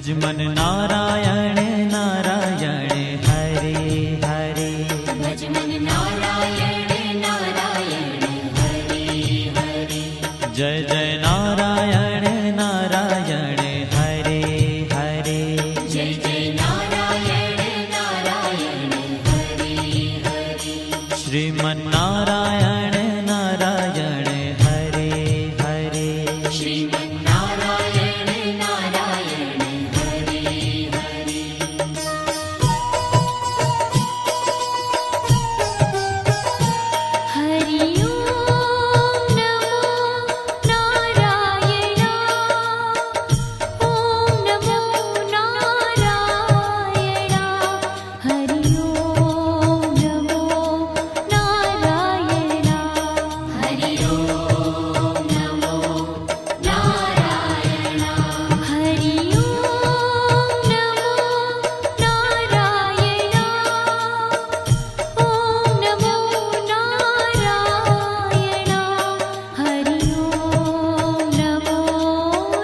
भज मन नारायण नारायण हरे हरे। भज मन नारायण नारायण हरे हरे। जय जय नारायण नारायण हरे हरे। जय जय नारायण नारायण हरे हरे। श्रीमन नारायण नारायण हरे हरे। श्रीमन नारायण नारायण हरे हरे। हरि ओम नमो नारायण। ओम नमो नारायण। हरि ओम नमो नारायण। हरि ओम नमो नारायण। हरि ओम नमो नारायण। ओम नमो नारायण। हरि ओम नमो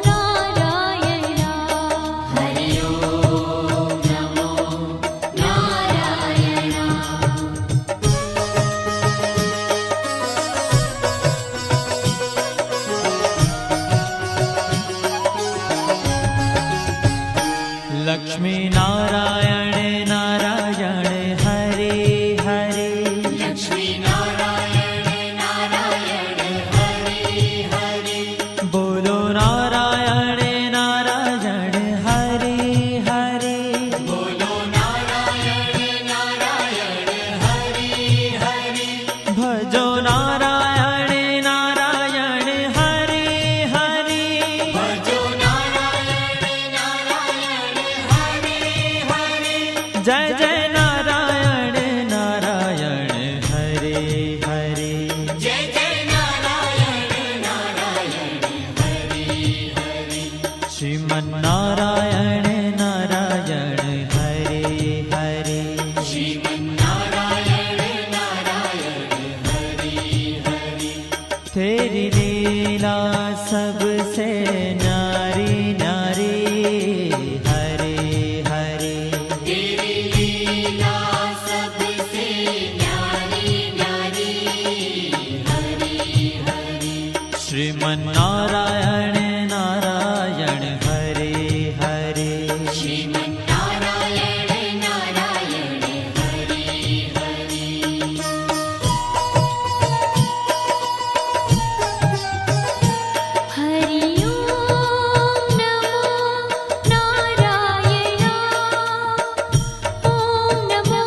नारायण। हरि ओम नमो नारायण। लक्ष्मी नारायण नारायण हरे हरे। लक्ष्मी नारायण नारायण हरे हरे। बोलो नारायण नारायण हरे हरे। बोलो नारायण नारायण हरे हरे। भजो नारायण नारायण हरे हरे। भजो नारायण नारायण हरे हरे। जय जय नारायण नारायण हरे हरे। जय जय नारायण नारायण हरे हरे। श्रीमन नारायण नारायण हरे हरे। श्रीमन नारायण नारायण हरे हरे। तेरी लीला सबसे न्यारी न्यारी हरे हरे। तेरी लीला सबसे न्यारी न्यारी हरे हरे। श्रीमन नारायण नारायण हरे हरे। श्रीमन नारायण नारायण हरे हरे। हरि ओम नमो नारायण। ओम नमो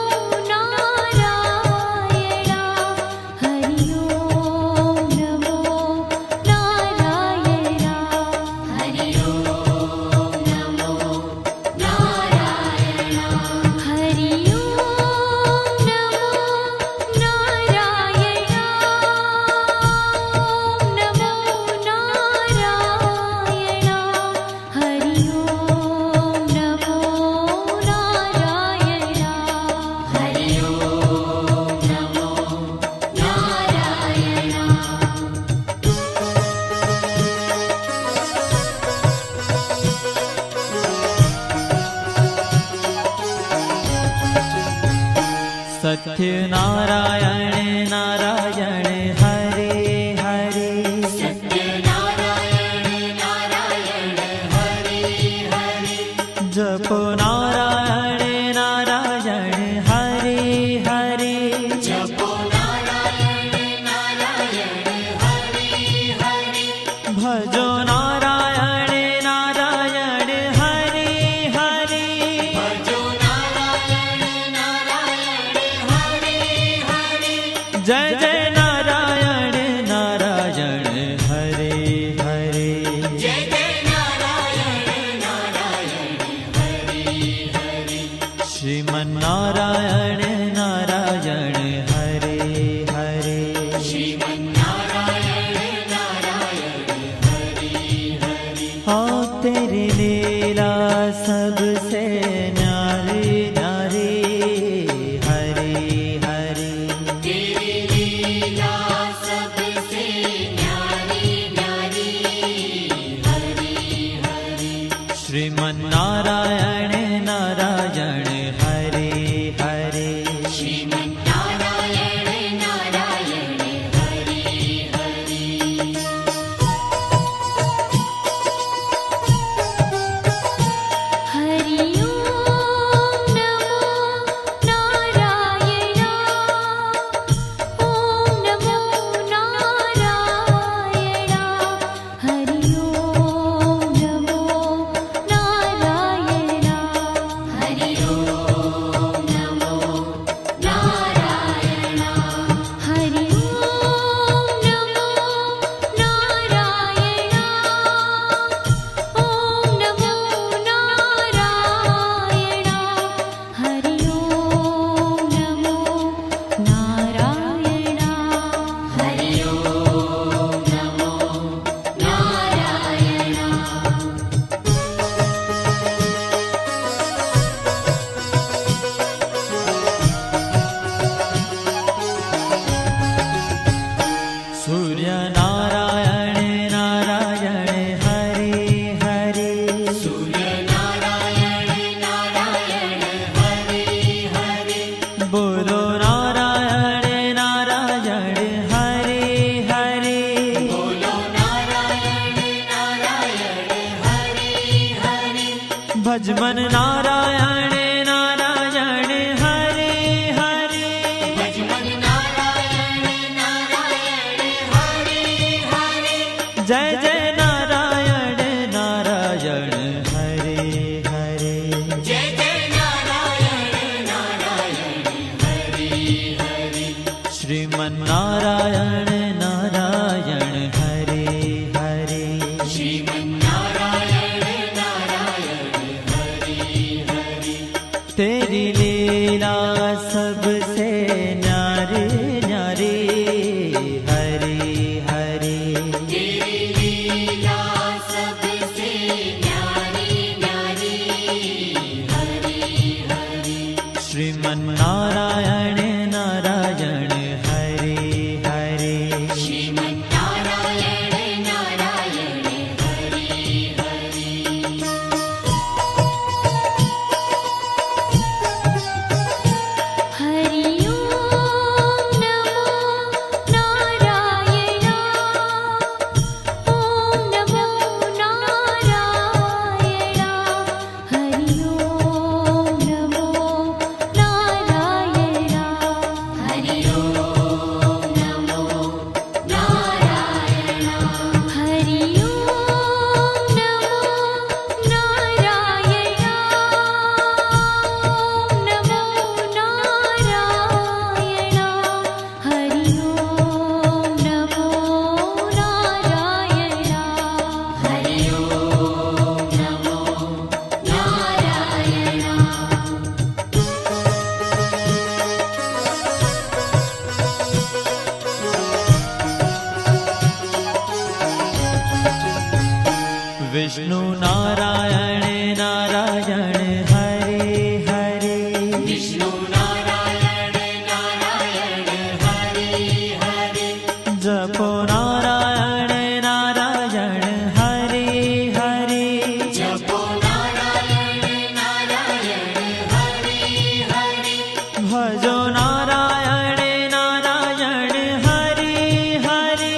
नारायण। हरि ओम नमो नारायण। हरि ओम नमो नारायण। हरि ओम नमो नारायण। ओम नमो नारायण। हरि ओम नमो नारायण। हरि ओम नमो सत्य नारायण नारायण हरे हरे। सत्य नारायण नारायण हरे हरे। जपो नारायण नारायण हरे हरे। जपो नारायण नारायण हरे हरे। भजो नारायण नारायण हरे हरे। भजो नारायण नारायण हरे हरे। जय जय नारायण नारायण हरे हरे। जय जय नारायण नारायण हरे हरे। श्रीमन नारायण नारायण हरे हरे। श्रीमन नारायण नारायण हरे हरे। हाँ तेरी लीला सबसे न्यारी न्यारी हरे हरे। तेरी लीला सबसे न्यारी न्यारी हरे हरे। श्रीमन नारायण भजमन नारायण नारायण हरे हरे भजमन नारायण नारायण हरे हरे जय जय नारायण नारायण हरे हरे जय जय नारायण नारायण हरे हरे श्रीमन नारायण नारायण हरे हरे श्रीमन्नारायण नारायण हरे हरे तेरी लीला सबसे न्यारी न्यारी हरे हरे तेरी लीला सबसे न्यारी न्यारी हरे हरे श्रीमन नारायण नारायण हरे हरे श्रीमन्नारायण नारायण हरे हरे हरि ओम नमो नारायण ओम नमो नारायण हरि ओम नमो नारायण हरि ओम नमो नारायण हरि ओम नमो नारायण ओम नमो नारायण हरि ओम नमो नारायण हरि ओम नमो नारायण विष्णु नारायण नारायण हरे हरे विष्णु नारायण नारायण हरे हरे जपो नारायण नारायण हरे हरे जपो नारायण नारायण हरे हरे भजो नारायण नारायण हरे हरे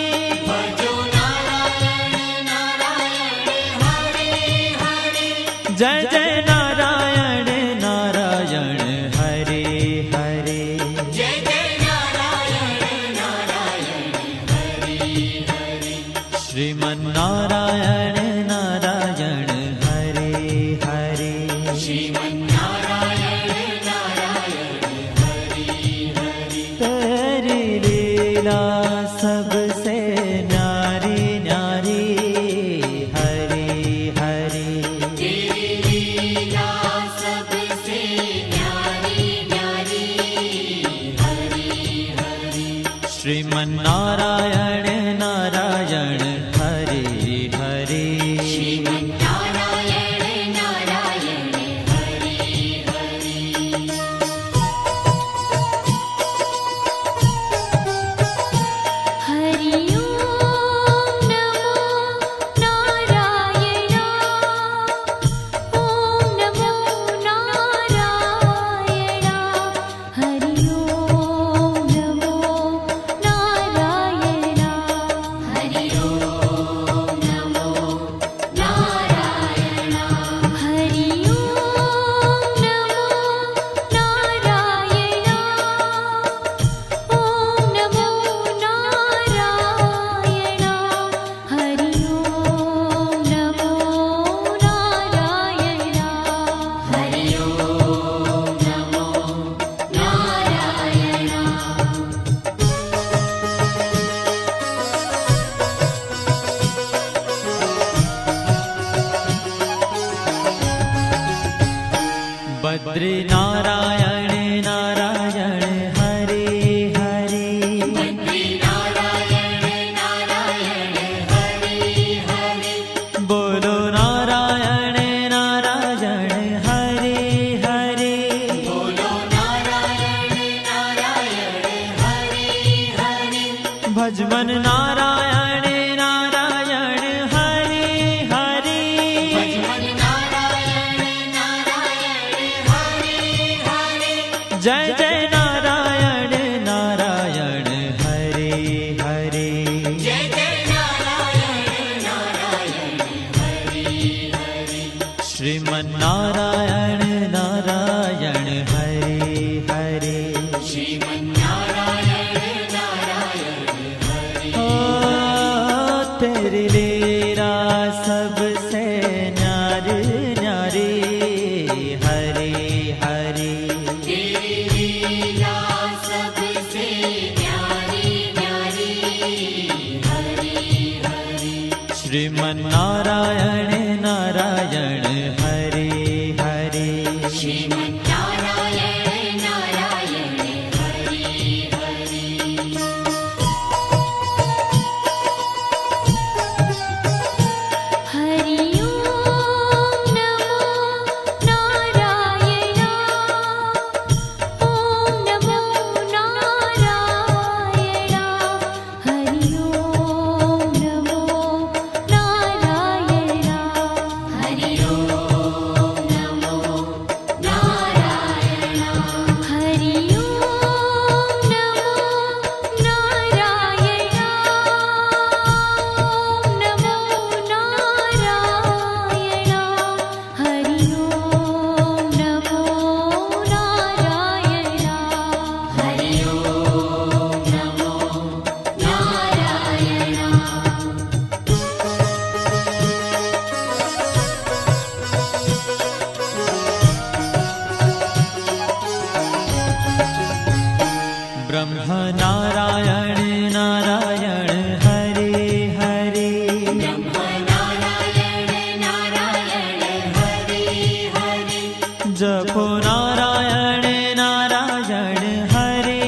भजो नारायण नारायण हरे हरे जय जय नारायण नारायण हरे हरे जय जय नारायण नारायण हरे हरे श्रीमन नारायण नारायण हरे हरे श्रीमन्नारायण नारायण हरे हरे तेरी लीला सबसे न्यारी न्यारी हरे हरे तेरी लीला सबसे न्यारी न्यारी हरे हरे श्रीमन नारायण नारायण हरे हरे श्रीमन्नारायण नारायण हरे हरे हरि ओम नमो नारायण ओम नमो नारायण हरि ओम नमो नारायण हरि ओम नमो नारायण हरि ओम नमो नारायण ओम नमो नारायण हरि ओम नमो नारायण हरि ओम नमो नारायण बद्री नारायण नारायण हरे हरे बद्री नारायण नारायण हरे हरे बोलो नारायण नारायण हरे हरे बोलो नारायण नारायण हरे हरे भजमन नारायण नारायण हरे हरे भजमन नारायण नारायण हरे श्रीमन्नारायण नारायण हरे हरे। श्रीमन्नारायण नारायण हरे। ओ तेरी लीला सबसे न्यारी न्यारी हरे हरे। तेरी लीला सबसे न्यारी न्यारी हरे हरे। श्रीमन्नारायण नारायण हरे हरे। श्रीमन्नारायण नारायण हरे हरे। हरि ओम नमो नारायण। ओम नमो नारायण। हरि ओम नमो नारायण। हरि ओम नमो नारायण। हरि ओम नमो नारायण। ओम नमो नारायण। हरि ओम नमो नारायण। हरि ओम नमो नारायण। ब्रह्म नारायण नारायण हरे हरे। ब्रह्म नारायण नारायण हरे हरे। जपो नारायण नारायण हरे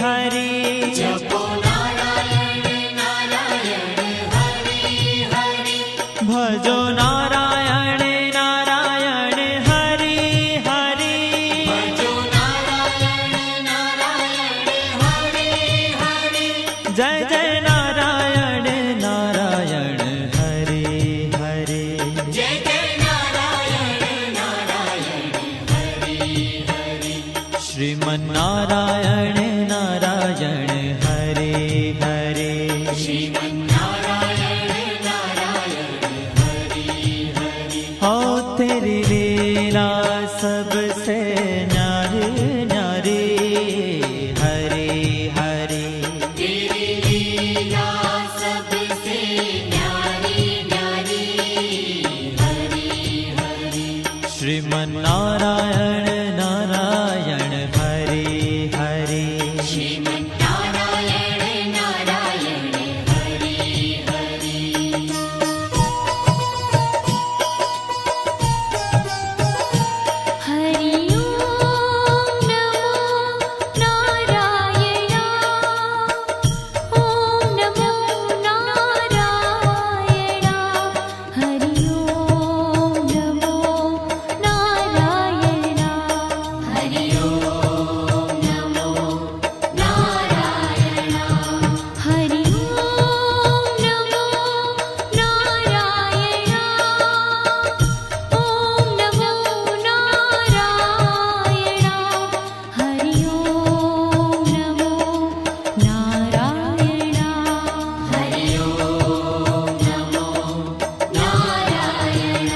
हरे। जपो नारायण नारायण हरे हरे। भजो नारायण नारायण हरे हरे। भजो नारायण नारायण हरे हरे। जय जय नारायण नारायण हरे हरे। जय जय नारायण नारायण हरे हरे। श्रीमन्नारायण नारायण हरे हरे। श्रीमन्नारायण नारायण हरे हरे। हो तेरी लीला सबसे न्यारी न्यारी हरे हरे। तेरी लीला सबसे न्यारी न्यारी हरे हरे। श्रीमन्नारायण नारायण हरे हरे। श्रीमन्नारायण नारायण हरे हरे। हरि ओम नमो नारायण। ओम नमो नारायण। हरि ओम नमो नारायण। हरि ओम नमो नारायण। हरि ओम नमो नारायण। ओम नमो नारायण। हरि ओम नमो नारायण। हरि ओम नमो नारायण।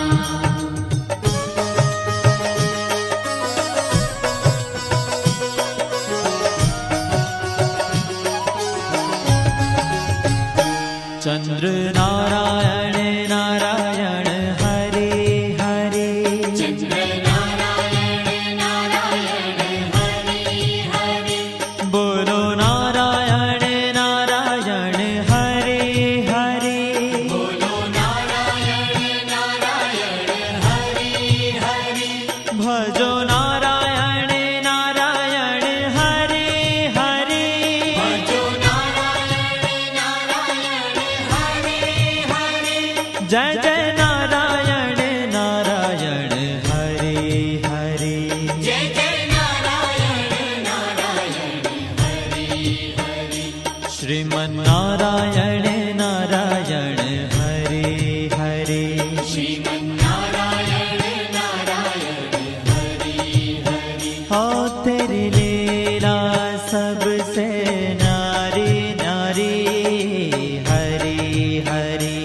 चंद्र नारायण नारायण हरे हरे। चंद्र नारायण नारायण हरे हरे। बोलो नारायण नारायण हरे हरे। बोलो नारायण नारायण हरे हरे। भजो नारायण नारायण हरे हरे। भजो नारायण नारायण हरे हरे। जय जय नारायण नारायण हरे हरे। जय जय नारायण नारायण हरे हरे। श्रीमन्नारायण नारायण हरे हरे। श्रीमन्नारायण नारायण हरे हरे। हो तेरी लीला सबसे न्यारी न्यारी हरे हरे।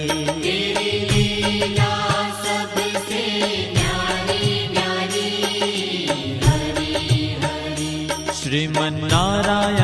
तेरी लीला શ્રીમન્નારાયણ